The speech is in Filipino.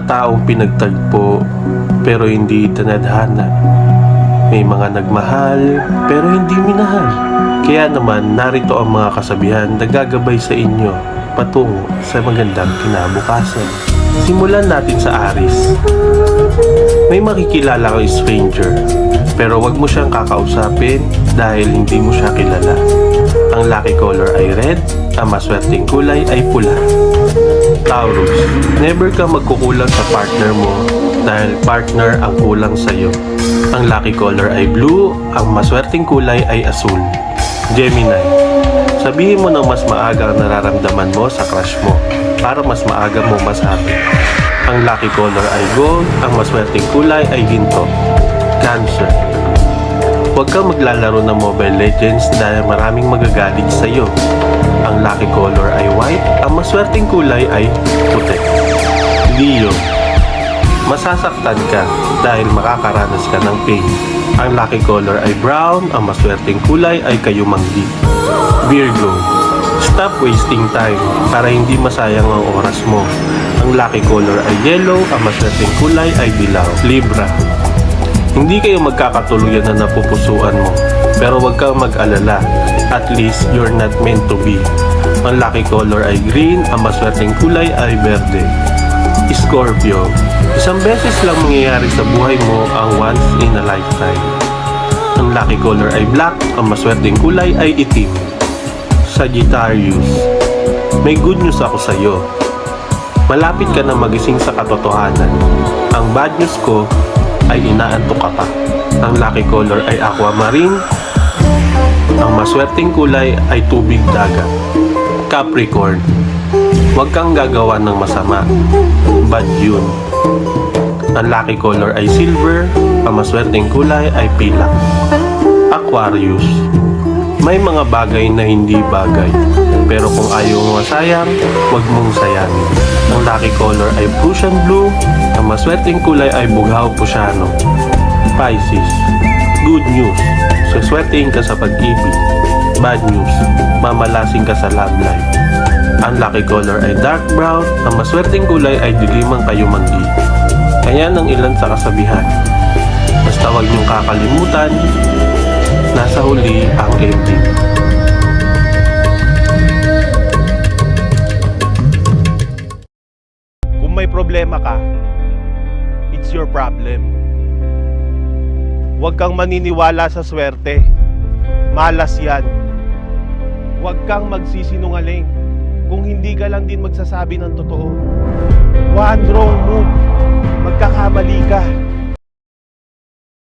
taong pinagtagpo pero hindi itinadhana. May mga nagmahal pero hindi minahal. Kaya naman narito ang mga kasabihan na gagabay sa inyo patungo sa magandang kinabukasan. Simulan natin sa Aries. May makikilala kang stranger pero wag mo siyang kakausapin dahil hindi mo siya kilala. Ang lucky color ay red, ang maswerteng kulay ay pula. Taurus, never ka magkukulang sa partner mo dahil partner ang kulang sa'yo. Ang lucky color ay blue, ang maswerteng kulay ay asul. Gemini, sabihin mo ng mas maaga ang nararamdaman mo sa crush mo para mas maaga mo masabi. Ang lucky color ay gold, ang maswerteng kulay ay ginto. Cancer, huwag kang maglalaro ng Mobile Legends dahil maraming magagalit sa iyo. Ang lucky color ay white, ang maswerteng kulay ay puti. Leo, masasaktan ka dahil makakaranas ka ng pain. Ang lucky color ay brown, ang maswerteng kulay ay kayumanggi. Virgo, stop wasting time para hindi masayang ang oras mo. Ang lucky color ay yellow, ang maswerteng kulay ay dilaw. Libra, hindi kayo magkakatuluyan na napupusuan mo, pero huwag kang mag-alala. At least you're not meant to be. Ang lucky color ay green, ang maswerteng kulay ay berde. Scorpio, isang beses lang mangyayari sa buhay mo ang once in a lifetime. Ang lucky color ay black, ang maswerteng kulay ay itim. Sagittarius, may good news ako sa iyo. Malapit ka na magising sa katotohanan. Ang bad news ko ay inaantok ka pa. Ang lucky color ay aquamarine, ang maswerteng kulay ay tubig dagat. Capricorn, huwag kang gagawa ng masama. Bad yun. Ang lucky color ay silver, ang maswerteng kulay ay pilak. Aquarius, may mga bagay na hindi bagay, pero kung ayaw mo masayang, huwag mong sayangin. Ang lucky color ay Prussian blue, ang maswerteng kulay ay bughaw pusyano. Pisces, good news, suswertein ka sa pag-ibig. Bad news, mamalasing ka sa love life. Ang lucky color ay dark brown, ang maswerteng kulay ay dilimang kayumanggi. Kaya ng ilan sa kasabihan. Basta huwag niyong kakalimutan, nasa huli ang ending. Kung may problema ka, it's your problem. Huwag kang maniniwala sa swerte. Malas yan. Huwag kang magsisinungaling kung hindi ka lang din magsasabi ng totoo. One wrong move